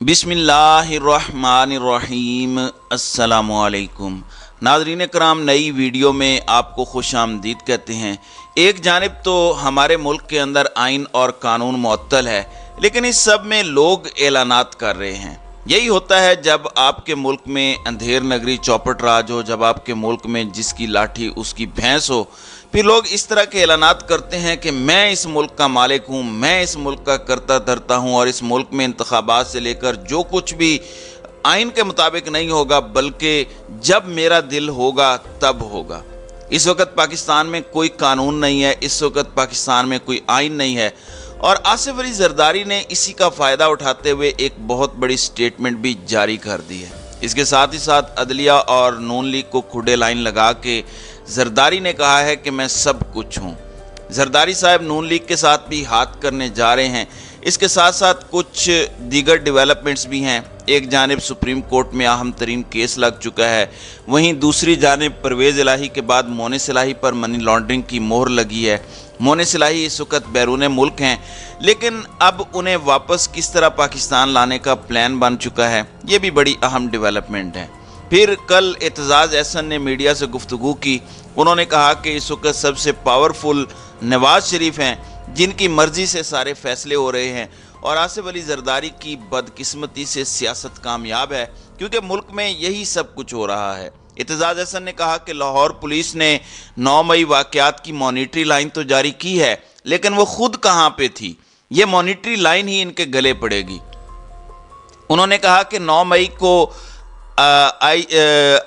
बिस्मिल्लाहिर्रहमानिर्रहीम। अस्सलामुअलैकुम नाज़रीन कराम, नई वीडियो में आपको खुश आमदीद कहते हैं। एक जानिब तो हमारे मुल्क के अंदर आइन और कानून मुअत्तल है, लेकिन इस सब में लोग ऐलानात कर रहे हैं। यही होता है जब आपके मुल्क में अंधेर नगरी चौपट राज हो, जब आपके मुल्क में जिसकी लाठी उसकी भैंस हो, फिर लोग इस तरह के ऐलानात करते हैं कि मैं इस मुल्क का मालिक हूँ, मैं इस मुल्क का करता धरता हूँ और इस मुल्क में इंतखाबात से लेकर जो कुछ भी आइन के मुताबिक नहीं होगा, बल्कि जब मेरा दिल होगा तब होगा। इस वक्त पाकिस्तान में कोई कानून नहीं है, इस वक्त पाकिस्तान में कोई आइन नहीं है, और आसिफ अली जरदारी ने इसी का फ़ायदा उठाते हुए एक बहुत बड़ी स्टेटमेंट भी जारी कर दी है। इसके साथ ही साथ अदलिया और नून लीग को खुडे लाइन लगा के जरदारी ने कहा है कि मैं सब कुछ हूँ। जरदारी साहब नून लीग के साथ भी हाथ करने जा रहे हैं। इसके साथ साथ कुछ दीगर डेवलपमेंट्स भी हैं। एक जानिब सुप्रीम कोर्ट में अहम तरीन केस लग चुका है, वहीं दूसरी जानिब परवेज़ इलाही के बाद मोनिस इलाही पर मनी लॉन्ड्रिंग की मोहर लगी है। मोनिस इलाही इस वक्त बैरून मुल्क हैं, लेकिन अब उन्हें वापस किस तरह पाकिस्तान लाने का प्लान बन चुका है, ये भी बड़ी अहम डेवलपमेंट है। फिर कल एतजाज़ अहसन ने मीडिया से गुफ्तगू की। उन्होंने कहा कि इस वक्त सबसे पावरफुल नवाज शरीफ हैं, जिनकी मर्ज़ी से सारे फैसले हो रहे हैं, और आसिफ अली जरदारी की बदकिस्मती से सियासत कामयाब है, क्योंकि मुल्क में यही सब कुछ हो रहा है। एतजाज़ अहसन ने कहा कि लाहौर पुलिस ने 9 मई वाक़यात की मॉनिटरी लाइन तो जारी की है, लेकिन वो खुद कहाँ पे थी? ये मॉनिटरी लाइन ही इनके गले पड़ेगी। उन्होंने कहा कि 9 मई को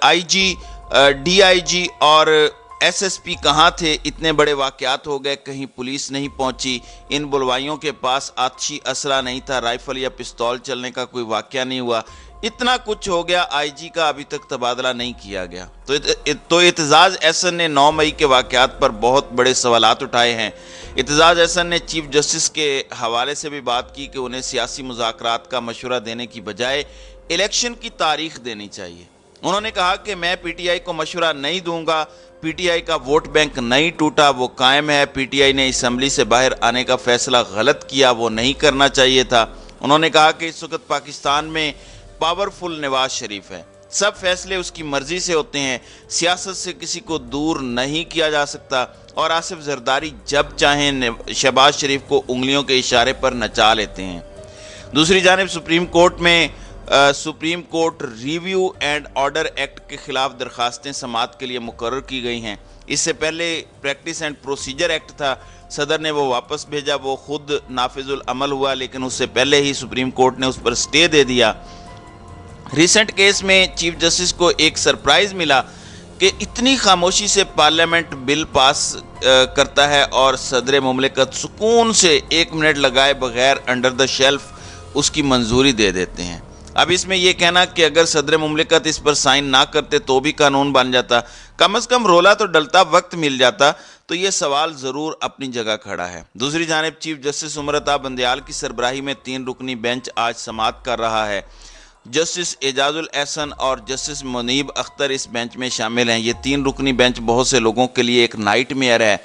आईजी, डीआईजी और एसएसपी कहाँ थे? इतने बड़े वाक़यात हो गए, कहीं पुलिस नहीं पहुंची, इन बुलवाइयों के पास आतिशी असला नहीं था, राइफल या पिस्तौल चलने का कोई वाक़या नहीं हुआ, इतना कुछ हो गया, आईजी का अभी तक तबादला नहीं किया गया। तो एतजाज़ अहसन ने 9 मई के वाक़यात पर बहुत बड़े सवालात उठाए हैं। एतजाज़ अहसन ने चीफ जस्टिस के हवाले से भी बात की कि उन्हें सियासी मुज़ाकरात का मशवरा देने की बजाय इलेक्शन की तारीख देनी चाहिए। उन्होंने कहा कि मैं पीटीआई को मशवरा नहीं दूंगा, पीटीआई का वोट बैंक नहीं टूटा, वो कायम है। पीटीआई ने असम्बली से बाहर आने का फैसला गलत किया, वो नहीं करना चाहिए था। उन्होंने कहा कि इस वक्त पाकिस्तान में पावरफुल नवाज शरीफ है, सब फैसले उसकी मर्जी से होते हैं, सियासत से किसी को दूर नहीं किया जा सकता, और आसिफ जरदारी जब चाहें शहबाज शरीफ को उंगलियों के इशारे पर नचा लेते हैं। दूसरी जानिब supreme court review and order act के खिलाफ दरखास्तें समाअत के लिए मुकर्रर की गई हैं। इससे पहले प्रैक्टिस एंड प्रोसीजर एक्ट था, सदर ने वो वापस भेजा, वो खुद नाफिजुल अमल हुआ, लेकिन उससे पहले ही सुप्रीम कोर्ट ने उस पर स्टे दे दिया। रिसेंट केस में चीफ जस्टिस को एक सरप्राइज़ मिला कि इतनी खामोशी से पार्लियामेंट बिल पास करता है और सदर मुमलिकत सुकून से 1 मिनट लगाए बगैर अंडर द शेल्फ उसकी मंजूरी दे देते हैं। अब इसमें यह कहना कि अगर सदर मुमलिकत इस पर साइन ना करते तो भी कानून बन जाता, कम अज़ कम रोला तो डलता, वक्त मिल जाता, तो ये सवाल ज़रूर अपनी जगह खड़ा है। दूसरी जानिब चीफ जस्टिस उमर अता बंदयाल की सरबराही में 3 रुकनी बेंच आज समाअत कर रहा है। जस्टिस एजाजुल एहसन और जस्टिस मुनीब अख्तर इस बेंच में शामिल हैं। ये 3 रुकनी बेंच बहुत से लोगों के लिए एक नाइटमेयर है।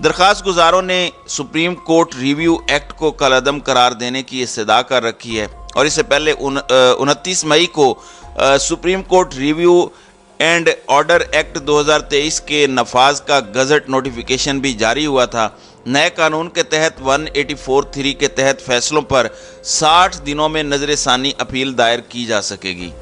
दरख्वास्त गुजारों ने सुप्रीम कोर्ट रिव्यू एक्ट को कलअदम करार देने की इस्तदा कर रखी है, और इससे पहले 29 मई को supreme court review and order act 2023 के नफाज का गज़ट नोटिफिकेशन भी जारी हुआ था। नए कानून के तहत 184(3) के तहत फैसलों पर 60 दिनों में नजर सानी अपील दायर की जा सकेगी।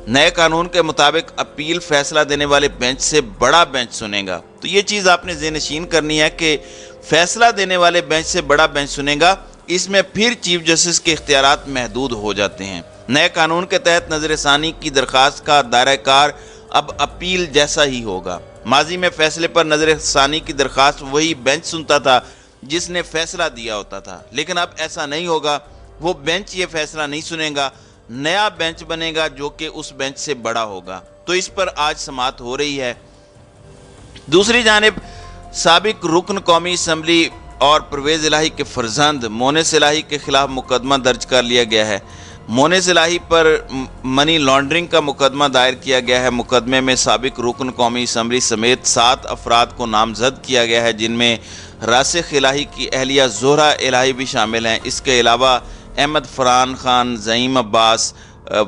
नए कानून के मुताबिक अपील फैसला देने वाले बेंच से बड़ा बेंच सुनेगा। तो ये चीज़ आपने ज़हनशीन करनी है कि फैसला देने वाले बेंच से बड़ा बेंच सुनेगा। इसमें फिर चीफ जस्टिस के इख्तियारात महदूद हो जाते हैं। नए कानून के तहत नजर सानी की दरख्वास्त का दायरा कार अब अपील जैसा ही होगा। माजी में फैसले पर नजर सानी की दरख्वास्त वही बेंच सुनता था जिसने फैसला दिया होता था, लेकिन अब ऐसा नहीं होगा। वो बेंच ये फैसला नहीं सुनेगा, नया बेंच बनेगा जो कि उस बेंच से बड़ा होगा। तो इस पर आज समाअत हो रही है। दूसरी जानिब साबिक रुकन कौमी असम्बली और परवेज़ इलाही के फर्जंद मोनिस इलाही के खिलाफ मुकदमा दर्ज कर लिया गया है। मोनिस इलाही पर मनी लॉन्ड्रिंग का मुकदमा दायर किया गया है। मुकदमे में साबिक रुकन कौमी असम्बली समेत 7 अफराद को नामजद किया गया है, जिनमें रासिख इलाही की अहलिया ज़ोहरा इलाही भी शामिल हैं। इसके अलावा احمد فرحان خان، زعیم عباس،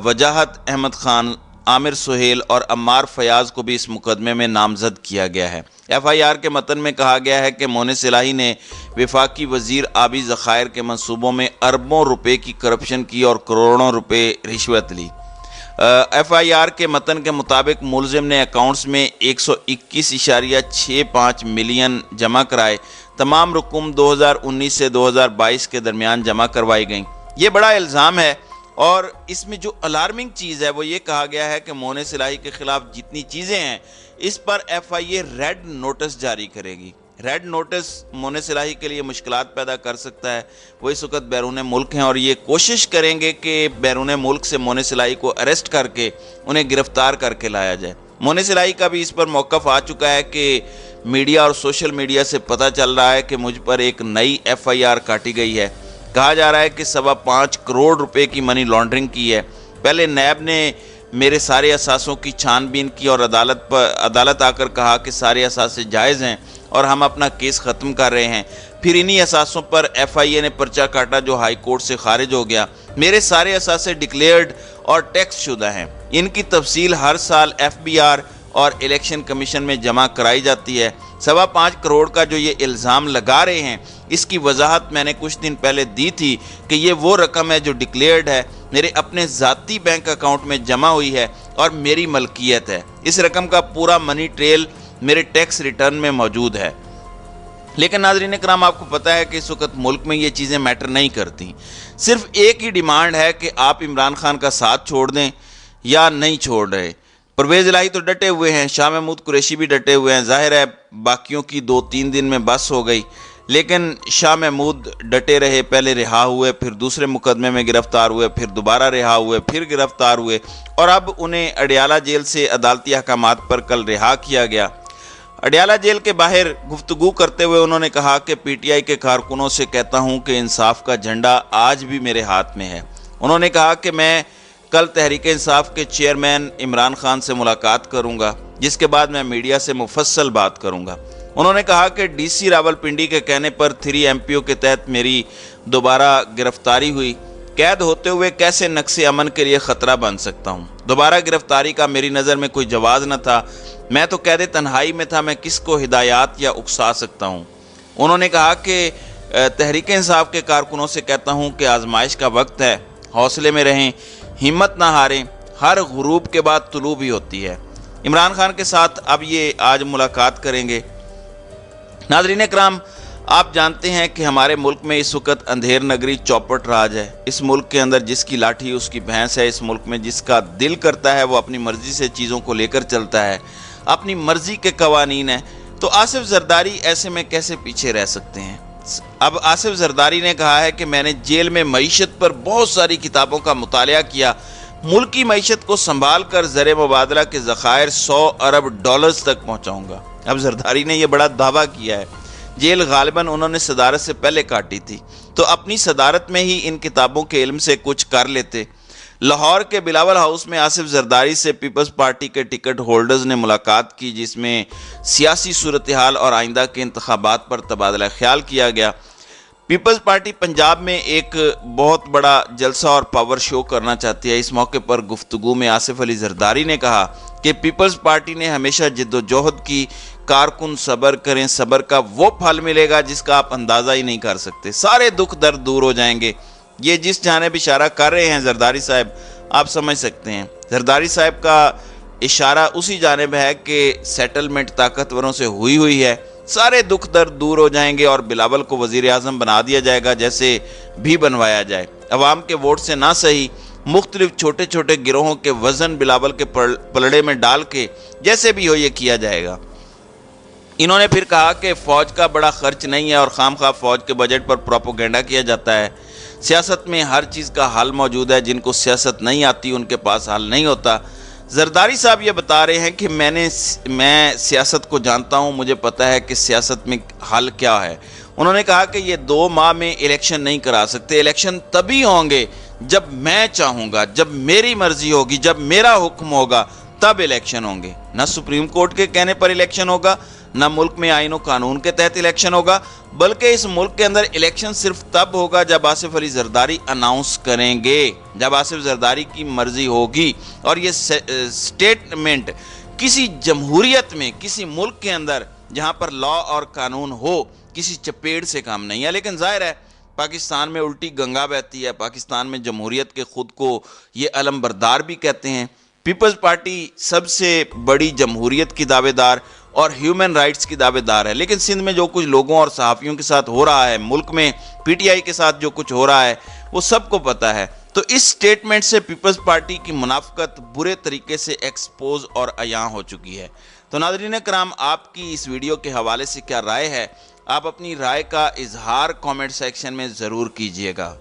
وجاہت احمد خان، عامر سہیل اور عمار فیاض کو بھی اس مقدمے میں نامزد کیا گیا ہے۔ ایف آئی آر کے متن میں کہا گیا ہے کہ مونس الہی نے وفاقی وزیر آبی ذخائر کے منصوبوں میں اربوں روپے کی کرپشن کی اور کروڑوں روپے رشوت لی۔ ایف آئی آر کے متن کے مطابق ملزم نے اکاؤنٹس میں 121.65 ملین جمع کرائے۔ تمام رقم 2019 سے 2022 کے درمیان جمع کروائی گئیں۔ یہ بڑا الزام ہے، اور اس میں جو الارمنگ چیز ہے وہ یہ کہا گیا ہے کہ مونس الہی کے خلاف جتنی چیزیں ہیں اس پر ایف آئی اے ریڈ نوٹس جاری کرے گی۔ ریڈ نوٹس مونس الہی کے لیے مشکلات پیدا کر سکتا ہے۔ وہ اس وقت بیرون ملک ہیں اور یہ کوشش کریں گے کہ بیرون ملک سے مونس الہی کو اریسٹ کر کے انہیں گرفتار کر کے لایا جائے۔ مونس الہی کا بھی اس پر موقف آ چکا ہے کہ میڈیا اور سوشل میڈیا سے پتہ چل رہا ہے کہ مجھ پر ایک نئی ایف آئی آر کاٹی گئی ہے۔ کہا جا رہا ہے کہ 5.25 کروڑ روپے کی منی لانڈرنگ کی ہے۔ پہلے نیب نے میرے سارے اثاثوں کی چھان بین کی اور عدالت آ کر کہا کہ سارے اثاثے جائز ہیں اور ہم اپنا کیس ختم کر رہے ہیں۔ پھر انہی اثاثوں پر ایف آئی اے نے پرچہ کاٹا جو ہائی کورٹ سے خارج ہو گیا۔ میرے سارے اثاثے ڈکلیئرڈ اور ٹیکس شدہ ہیں۔ ان کی تفصیل ہر سال ایف بی آر اور الیکشن کمیشن میں جمع کرائی جاتی ہے۔ 5.25 کروڑ کا جو یہ الزام لگا رہے ہیں اس کی وضاحت میں نے کچھ دن پہلے دی تھی کہ یہ وہ رقم ہے جو ڈکلیئرڈ ہے، میرے اپنے ذاتی بینک اکاؤنٹ میں جمع ہوئی ہے اور میری ملکیت ہے۔ اس رقم کا پورا منی ٹریل میرے ٹیکس ریٹرن میں موجود ہے۔ لیکن ناظرین کرام، آپ کو پتہ ہے کہ اس وقت ملک میں یہ چیزیں میٹر نہیں کرتی۔ صرف ایک ہی ڈیمانڈ ہے کہ آپ عمران خان کا ساتھ چھوڑ دیں یا نہیں چھوڑ رہے۔ پرویز الہی تو ڈٹے ہوئے ہیں، شاہ محمود قریشی بھی ڈٹے ہوئے ہیں۔ ظاہر ہے باقیوں کی 2-3 دن میں بس ہو گئی، لیکن شاہ محمود ڈٹے رہے، پہلے رہا ہوئے، پھر دوسرے مقدمے میں گرفتار ہوئے، پھر دوبارہ رہا ہوئے، پھر گرفتار ہوئے، اور اب انہیں اڈیالہ جیل سے عدالتی احکامات پر کل رہا کیا گیا۔ اڈیالہ جیل کے باہر گفتگو کرتے ہوئے انہوں نے کہا کہ پی ٹی آئی کے کارکنوں سے کہتا ہوں کہ انصاف کا جھنڈا آج بھی میرے ہاتھ میں ہے۔ انہوں نے کہا کہ میں کل تحریک انصاف کے چیئرمین عمران خان سے ملاقات کروں گا، جس کے بعد میں میڈیا سے مفصل بات کروں گا۔ انہوں نے کہا کہ ڈی سی راولپنڈی کے کہنے پر 3 ایم پی او کے تحت میری دوبارہ گرفتاری ہوئی۔ قید ہوتے ہوئے کیسے نقص امن کے لیے خطرہ بن سکتا ہوں؟ دوبارہ گرفتاری کا میری نظر میں کوئی جواز نہ تھا۔ میں تو قید تنہائی میں تھا، میں کس کو ہدایات یا اکسا سکتا ہوں؟ انہوں نے کہا کہ تحریک انصاف کے کارکنوں سے کہتا ہوں کہ آزمائش کا وقت ہے، حوصلے میں رہیں، ہمت نہ ہاریں، ہر غروب کے بعد طلوع بھی ہوتی ہے۔ عمران خان کے ساتھ اب یہ آج ملاقات کریں گے۔ ناظرین اکرام، آپ جانتے ہیں کہ ہمارے ملک میں اس وقت اندھیر نگری چوپٹ راج ہے۔ اس ملک کے اندر جس کی لاٹھی اس کی بھینس ہے۔ اس ملک میں جس کا دل کرتا ہے وہ اپنی مرضی سے چیزوں کو لے کر چلتا ہے، اپنی مرضی کے قوانین ہیں۔ تو آصف زرداری ایسے میں کیسے پیچھے رہ سکتے ہیں؟ اب آصف زرداری نے کہا ہے کہ میں نے جیل میں معیشت پر بہت ساری کتابوں کا مطالعہ کیا، ملکی معیشت کو سنبھال کر زر مبادلہ کے ذخائر 100 ارب ڈالرز تک پہنچاؤں گا۔ اب زرداری نے یہ بڑا دعویٰ کیا ہے۔ جیل غالباً انہوں نے صدارت سے پہلے کاٹی تھی، تو اپنی صدارت میں ہی ان کتابوں کے علم سے کچھ کر لیتے۔ لاہور کے بلاول ہاؤس میں آصف زرداری سے پیپلز پارٹی کے ٹکٹ ہولڈرز نے ملاقات کی، جس میں سیاسی صورتحال اور آئندہ کے انتخابات پر تبادلہ خیال کیا گیا۔ پیپلز پارٹی پنجاب میں ایک بہت بڑا جلسہ اور پاور شو کرنا چاہتی ہے۔ اس موقع پر گفتگو میں آصف علی زرداری نے کہا کہ پیپلز پارٹی نے ہمیشہ جد و جہد کی، کارکن صبر کریں، صبر کا وہ پھل ملے گا جس کا آپ اندازہ ہی نہیں کر سکتے، سارے دکھ درد دور ہو جائیں گے۔ یہ جس جانب اشارہ کر رہے ہیں زرداری صاحب، آپ سمجھ سکتے ہیں۔ زرداری صاحب کا اشارہ اسی جانب ہے کہ سیٹلمنٹ طاقتوروں سے ہوئی ہے، سارے دکھ درد دور ہو جائیں گے اور بلاول کو وزیر اعظم بنا دیا جائے گا، جیسے بھی بنوایا جائے۔ عوام کے ووٹ سے نہ صحیح، مختلف چھوٹے چھوٹے گروہوں کے وزن بلاول کے پلڑے میں ڈال کے جیسے بھی ہو یہ کیا جائے گا۔ انہوں نے پھر کہا کہ فوج کا بڑا خرچ نہیں ہے اور خام خواہ فوج کے بجٹ پر پروپیگنڈا کیا جاتا ہے۔ سیاست میں ہر چیز کا حل موجود ہے، جن کو سیاست نہیں آتی ان کے پاس حل نہیں ہوتا۔ زرداری صاحب یہ بتا رہے ہیں کہ میں سیاست کو جانتا ہوں، مجھے پتہ ہے کہ سیاست میں حل کیا ہے۔ انہوں نے کہا کہ یہ 2 ماہ میں الیکشن نہیں کرا سکتے، الیکشن تبھی ہوں گے جب میں چاہوں گا، جب میری مرضی ہوگی، جب میرا حکم ہوگا तब इलेक्शन होंगे। ना सुप्रीम कोर्ट के कहने पर इलेक्शन होगा, ना मुल्क में आईन और कानून के तहत इलेक्शन होगा, बल्कि इस मुल्क के अंदर इलेक्शन सिर्फ तब होगा जब आसिफ अली जरदारी अनाउंस करेंगे, जब आसिफ जरदारी की मर्जी होगी। और ये स्टेटमेंट किसी जमहूरियत में, किसी मुल्क के अंदर जहां पर लॉ और कानून हो, किसी चपेट से काम नहीं है। लेकिन जाहिर है पाकिस्तान में उल्टी गंगा बहती है, पाकिस्तान में जमहूरियत के खुद को ये अलमबरदार भी कहते हैं। पीपल्स पार्टी सबसे बड़ी जमहूरियत की दावेदार और ह्यूमन राइट्स की दावेदार है, लेकिन सिंध में जो कुछ लोगों और सहाफ़ियों के साथ हो रहा है, मुल्क में पीटीआई के साथ जो कुछ हो रहा है, वो सबको पता है। तो इस स्टेटमेंट से पीपल्स पार्टी की मुनाफकत बुरे तरीके से एक्सपोज और अयां हो चुकी है। तो नाज़रीन कराम, आपकी इस वीडियो के हवाले से क्या राय है? आप अपनी राय का इजहार कमेंट सेक्शन में ज़रूर कीजिएगा।